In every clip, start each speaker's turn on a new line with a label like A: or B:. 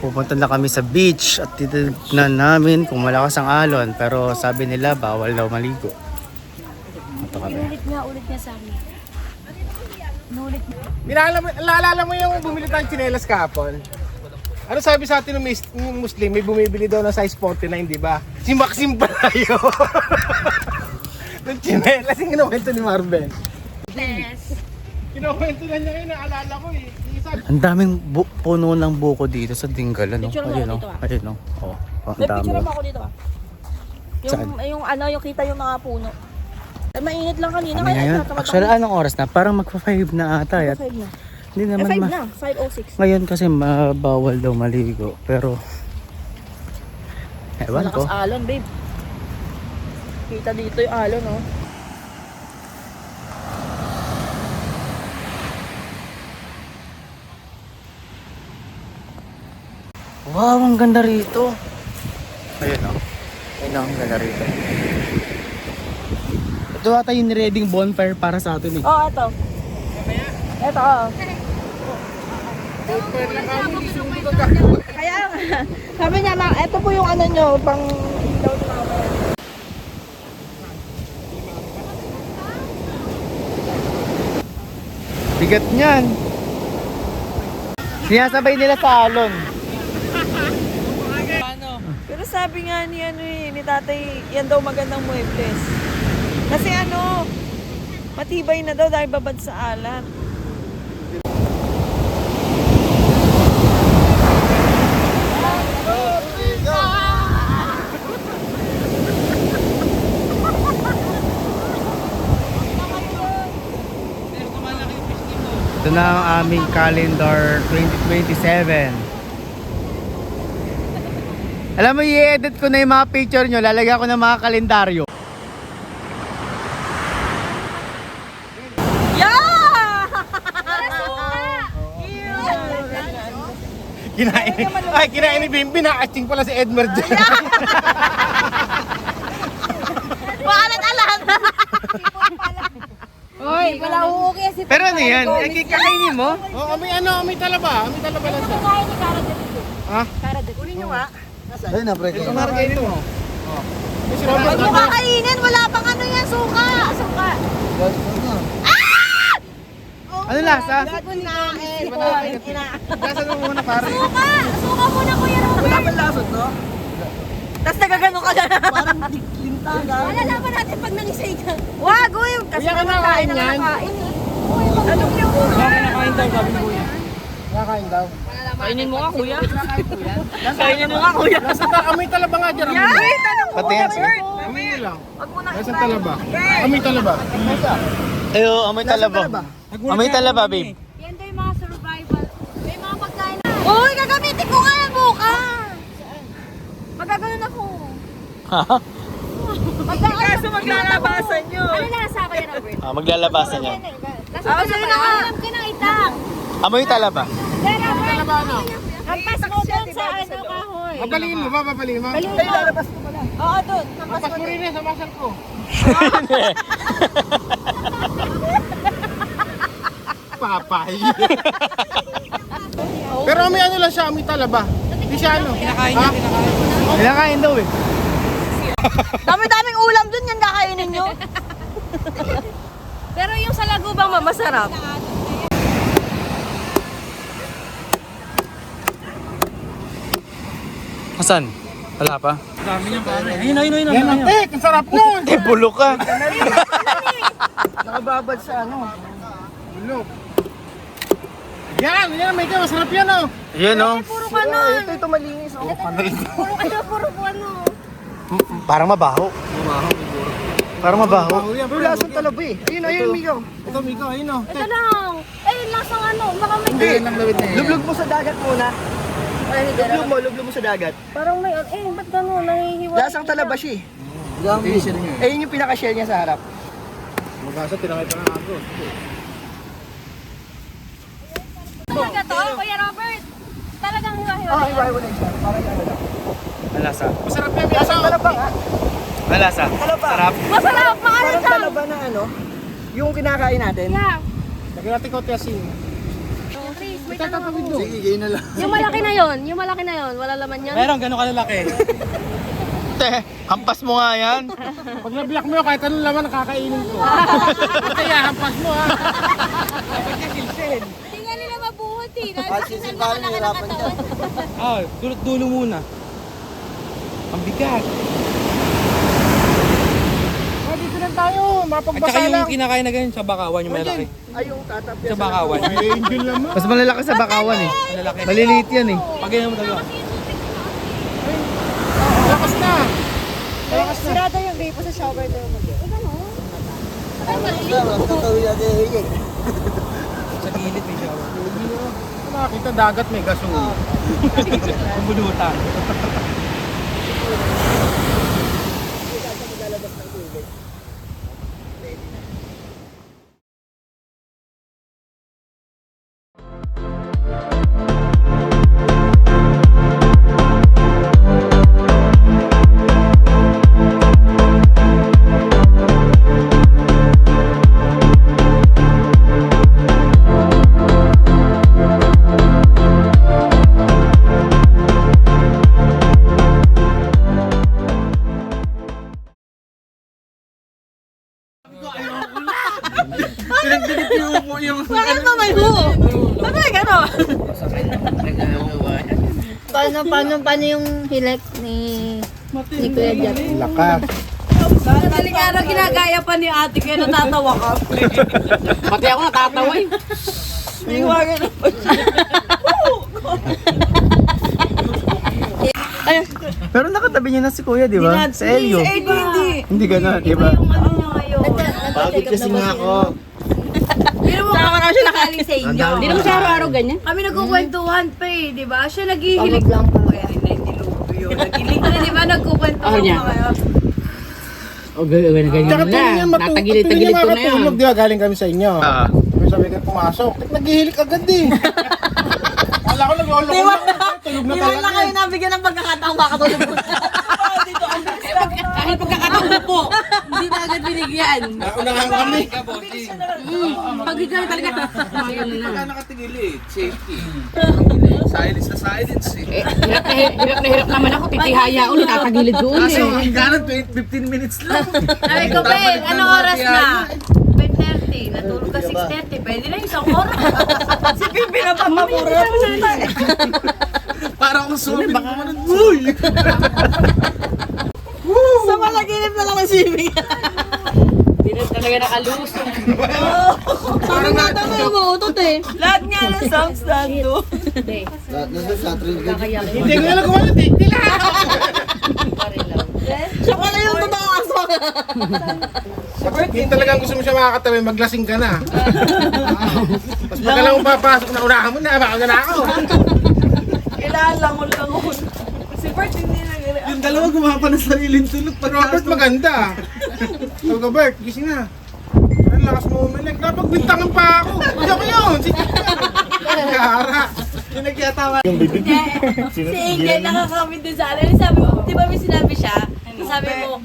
A: pupunta na kami sa beach at titignan namin kung malakas ang alon. Pero sabi nila bawal daw maligo. Ito kami.
B: Ulit niya sa amin. Inulit niya.
C: Naalala mo yung bumili tayong tsinelas kahapon? Ano sabi sa atin ng Muslim, may bumibili daw ng size 49, di ba? Si Maxim pala yun. Ng tsinelas, yung kinuwento ni Marben.
B: Yes.
C: Kinuwento na niya yun, naalala ko eh.
A: Ang daming puno ng buko dito sa Dingalan. No?
B: Picture mo
A: Ayun,
B: ako
A: no?
B: dito, ah.
A: Ayun, no? Oh, ang
B: May
A: dami.
B: picture mo ako dito ah.
A: Saan?
B: Yung kita yung mga puno. Ay, mainit lang kanina.
A: Kami
B: Kaya
A: ngayon. Actually, anong oras na? Parang magpa-5 na ata. At
B: 5 na.
A: hindi naman
B: 5 na. 5:06.
A: Ngayon kasi mabawal daw maligo. Pero, ewan ko.
B: Malakas alon, babe. Kita dito yung alon, oh.
A: Wow, ang ganda rito. Ayun, no? Ayun, ang ganda rito. Ito ata yung reading bonfire para sa atin eh.
B: Oh, ito. Ito, oh. Kaya nga. Sabi niya, ito po yung ano nyo, pang ilaw ni mama.
A: Bigat niyan. Sinasabay nila sa alon.
B: Pero sabi nga ni tatay, yan daw magandang muebles. Kasi matibay na daw dahil babad sa alat.
A: Ito na ang aming calendar 2027. Alam mo, i-edit ko na yung mga picture nyo. Lalagyan ko ng mga kalendaryo.
C: Kinain ni Bimbi, nakaching pala si Edmer dyan.
B: Maalat-alat! Hoy, wala uuki si
A: Pero ano yan? Kikainin mo?
C: Oh, may talaba. May talaba lang siya.
B: Kaya ni Cara de Pico.
C: Ha?
B: Cara de Pico. Nga.
A: Ayun na, pre.
C: Ito margarin mo. Si
B: Huwag
C: Robert,
B: mo kakainin, wala pang ano yan, suka. Suka.
A: Ano lasa?
B: Kinain.
C: Lasa mo muna pare.
B: Suka! Suka muna, Kuya Robert.
C: Wala ba lasot, no?
B: Tapos nagagano ka na.
C: Parang linta ka.
B: Malalaman natin pag nangisay ka. Wag, uy. Kasi
C: Kuya, kinakain
B: na
C: yan.
B: nakakain eh. Anong yung ulo?
C: Kinakain daw, sabi mo kuya. Kinakain daw.
B: Kainin mo nga, Kuya.
C: Kinakain ko yan.
B: Kainin mo nga, Kuya.
C: Lasa amoy talaba nga dyan.
B: Yan! Tanong mo,
A: Pati yan,
B: Robert.
C: Amoy nyo lang.
B: Wag mo na
C: Lasa talaba. Amoy talaba.
A: Ayo, amoy talaba. Amoy talaba, babe.
B: Yan daw yung mga survival. May mga pagkain na. Uy, gagamitin ko nga yan bukas. Magagano'n ako.
A: Ha?
B: Kaso maglalabasan nyo. Ano lasa ko yan, Robert?
A: Maglalabasan niya.
B: Lasa ko na ba? Alam ka ng itang.
A: Amoy talaba.
C: Talaba ano?
B: Hampas mo doon sa ano kahoy.
C: Papaliin mo ba? Papaliin mo?
B: Baliw na. Oo, doon. Hampas
C: Papas
B: mo
C: mo rin eh, sa masan ko. Papay. Pero may ano lang siya, may talaba. Hindi siya ano. Kinakain niya,
A: Kinakain daw eh.
B: Dami-daming ulam doon yan kakainin nyo. Pero yung sa lagubang masarap.
A: Asan? Wala pa?
C: Yan ang tek, ang sarap nun.
A: Bulok ka.
C: Nakababad sa ano. Bulok. Yan, may ka, masarap yan oh.
A: Yan o.
B: Puro kanon.
C: Ito malinis oh.
B: Puro kanon, puro ano.
A: Parang mabaho. Parang mabaho.
C: Pero lasang talaba eh. Ayun, Miko. Ito, Miko, ayun oh.
B: Ito lang. Eh, lasang ano. Baka may...
C: Hindi, lang lawit na yan.
D: Lublog mo sa dagat muna. Lublog mo sa dagat.
B: Parang may... ba't gano'n? Nangihiwalay.
D: Lasang talaba siya. Eh, yun yung pinaka-shell niya sa harap.
C: Magkasa, tinakay pa ng ako.
B: Talaga to, Kuya Robert? Talagang hiwa-hiwa.
D: Oh, iwain mo na isa. Parang talaba.
A: Malasa.
C: Masarap yan, Miko.
D: Lasang talaba nga.
A: Malasa.
D: Talaba.
A: Sarap.
B: Masarap! Maano
D: Parang
B: siya?
D: talaba na ano, yung kinakain natin.
B: Yeah.
C: Lagyan natin ko tiyasin.
B: Please, may
C: tatawid doon.
E: Yung malaki na yon, wala laman yun.
A: Meron, gano'n kalalaki. Te, hampas mo nga yan.
C: Pag nabiyak mo yun, kahit anong laman, nakakainin ko. Kaya hampas mo ha.
E: Hindi nga nila mabuhat eh. Kasi nakalaki ng katawan.
A: Ah, dulot-dulo muna. Ang bigat.
C: Oh, dito lang tayo,
A: At
C: mapagbasa
A: saka
C: lang.
A: yung kinakain na ganyan sa bakawan, yung malaki. Sa bakawan.
C: Ay, angel naman.
A: Mas malalaki sa bakawan eh. Malalaki. Maliliit yan eh. Pag ganyan mo talaga.
C: Lakas na.
B: Sirada yung gripo sa shower daw mo.
A: Sa gilid may shower.
C: Nakakita dagat, may gasol.
A: Ang bulutan.
B: Bakit ba may buo? Ano yung gano'n?
E: Paano yung hilik ni Kuya Jack?
C: Lakas.
B: Madaling araw ginagaya pa ni ate kaya natatawa ka.
D: Pati ako natatawa eh.
B: Liwagan na pa siya.
A: Pero nakatabi niyo na si Kuya, di ba? Sa Elio.
B: Si Elio hindi.
A: Hindi gano'n, di ba?
E: Pagod kasi nga ako.
B: Saka na siya nakaling sa inyo.
E: Hindi naman siya araw-araw ganyan.
B: Kami nagkukwentuhan pa eh, di ba? Siya naghihilig lang po. Kaya hindi lupo yun. Naghihilig na, di ba? Nagkukwentuhan pa kayo.
C: Tsaka tingin niya
D: Natagilid-tagilid ko na yan.
C: makatulog, di ba? Galing kami sa inyo.
A: Ah.
C: Sabi ka pumasok, naghihilik agad eh. Wala ko nag-olo ko lang. Tulog na
B: Di ba na
C: talaga.
B: kayo nabigyan ng pagkakataong makatulog po? Dito, ang bilis lang.
D: Kahit pagkakataon po, hindi na agad binigyan.
C: Naunahan kami.
D: Paghiga talaga. Hirap na hirap naman ako. Titihaya ulit. Tatagilid ko ulit.
A: hanggang 15 minutes lang.
B: Sabi ko, Ben, anong oras na? 5:30. Natulog ka 6:30. Pwede na isang oras. Si Pipi na papapura.
A: Para akong swimming. Baka uy!
B: Sa malaginip na lang ang swimming.
D: Hindi na talaga nakalusong.
B: Parang natama yung mautot eh. Lahat nga ng sounds nando.
C: Hindi ko na kumalit eh. Tila!
B: Siya pala yung totoo aso.
C: Hindi talagang gusto mo siya makakatabi, maglasing ka na. Tapos pagka lang papasok na unahan mo na, baka na ako.
B: Kailangan langon-langon. Si Bert hindi na
A: Yung dalawa gumapa ng sariling tulog.
C: Robert maganda. Sabi ko, Bert, gising na. Ang lakas mo umilig. Napagbintangan pa ako. Hindi ako yun. Sige ka. Gara.
B: Si Angel nakakamit din sa alin. Sabi mo, di ba may sinabi siya? Sabi mo,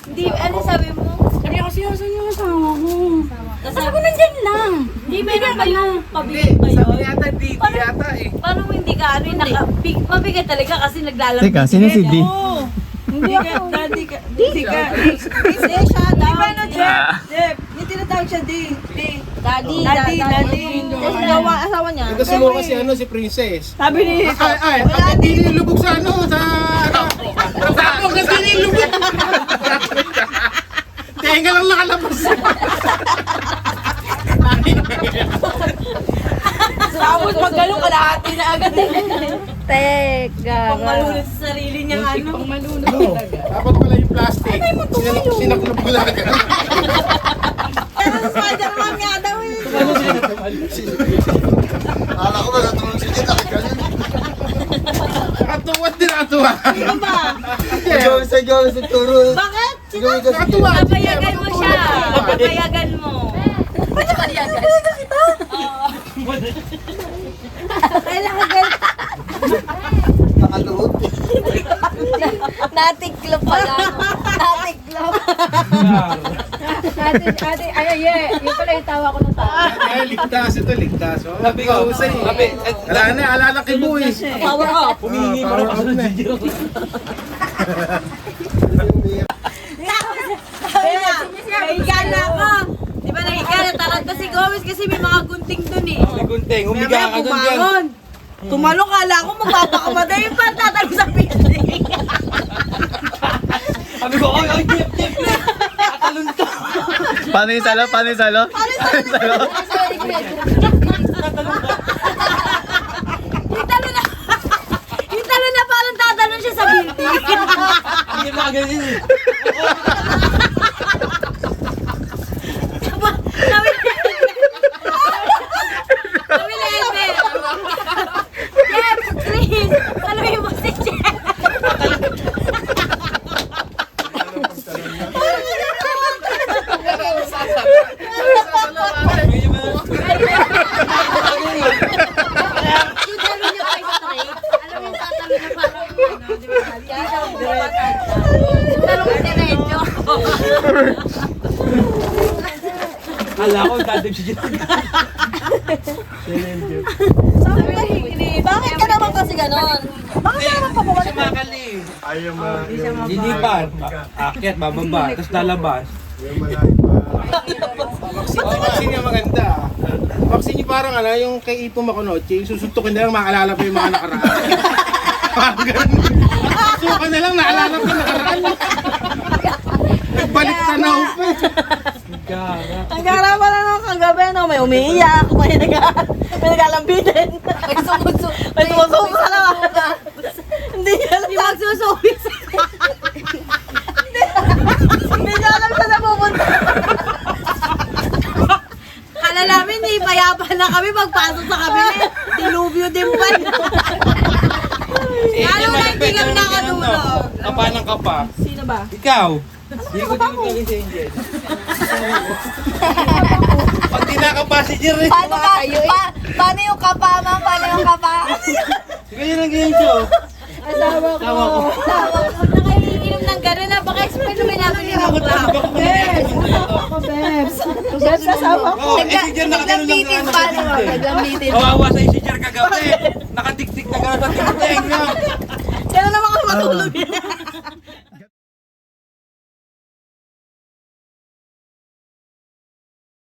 B: hindi, ano sabi mo?
D: Sabi ako, sinasan yung asawa ko.
B: Sabi ko, nandyan lang. Hindi, meron ba yung pabigat ba yun?
A: Yata, di yata eh.
B: Paano mo hindi ka, ano yung pabigat talaga kasi naglalambing.
A: Teka, sino si D?
B: Hindi ka, daddy ka. Hindi ka. Hindi siya, daw. Di ba no, Jeff? Jeff, yung tinatawag siya, D. Daddy. Kasi gawa, asawa niya.
C: Ito sumuha si ano, si Princess.
B: Sabi ni
C: Ay, hindi nilubog sa ano, sa... Sa ako, kasi nilubog. Tenga lang nakalabas.
B: Tapos pag ganun, kalahati na agad eh.
E: Teka.
B: Pangmalunod sa sarili niyang ano.
C: Dapat pala yung plastic. Sinaklop ko lang.
B: Pero sa Spider-Man nga daw eh.
F: Akala ko ba natulong si Jet?
C: Nakatuwa din nakatuwa.
B: Ano ba?
F: Sigaw sa turo.
B: Bakit?
C: Nakatuwa.
B: Papayagan mo siya. Papayagan mo. Papayagan? Kailangan
F: Nakaluhod.
E: Natiklop pala. Natiklop.
B: Ate, yung pala yung tawa ko ng tawa.
C: Ay, ligtas ito, ligtas. Oh, sabi ko, wala na, alala kay Buwi.
B: Power up.
C: Humingi mo na ako na.
B: Nahiga na ako. Di ba nahiga na taranta si Gomez kasi may mga gunting dun eh.
G: May gunting, humiga ka dun dyan.
B: Kumangon. Tumalong, kala ko magpapakamatay yung pantatalo sa building.
G: Sabi ko, ay, Jeff, tatalon to.
A: Paano yung salo? Paano yung salo?
B: Yung talo na parang tatalon siya sa building.
G: Hindi magaling eh.
B: Sabi na Elmer. Jeff, Chris, saluhin mo si Jeff.
G: Kala ko, dadib si Jeff.
B: Bakit ka naman kasi ganon? Bakit ka naman pabawal?
G: Sumakali. Lilipan. Akyat, bababa, tapos lalabas.
C: Vaccine niya maganda. Vaccine niya parang ano, yung kay Ipo Maconoche, yung susuntukin na lang, maalala pa yung mga nakaraan. Parang ganun. Susukan na lang, naalala pa yung nakaraan. Nagbalik na na upo.
B: Ang gara pala nung kagabi, no? May umiiyak, may nagalambitin. May sumusubo sa labas. Hindi niya alam na magsusubi sa Hindi niya alam saan napupunta. Kala namin, di payapa na kami pagpasok sa kabili. Dilubyo din pa. Lalo na hindi kami nakatulog.
G: Kapa ng kapa.
B: Sino ba?
G: Ikaw. Hindi ko din galing sa Angel. Pag tinakapa si Jer eh.
E: Paano yung kapa, ma'am? Paano yung kapa?
G: Ganyan ang ganyan siya.
B: Asawa ko. Huwag na kayo iinom ng gano'n. Napaka-expert naman namin yung club. Bebs, asawa ko.
G: Oo, si Jer nakaganon lang
E: Naglambitin
G: na
E: pa,
G: ano
E: no?
G: sa
E: Naglambitin.
G: Kawawa sa'yo si Jer kagabi. Nakatiktik na gano'n sa tiktik.
B: Kaya naman ako matulog.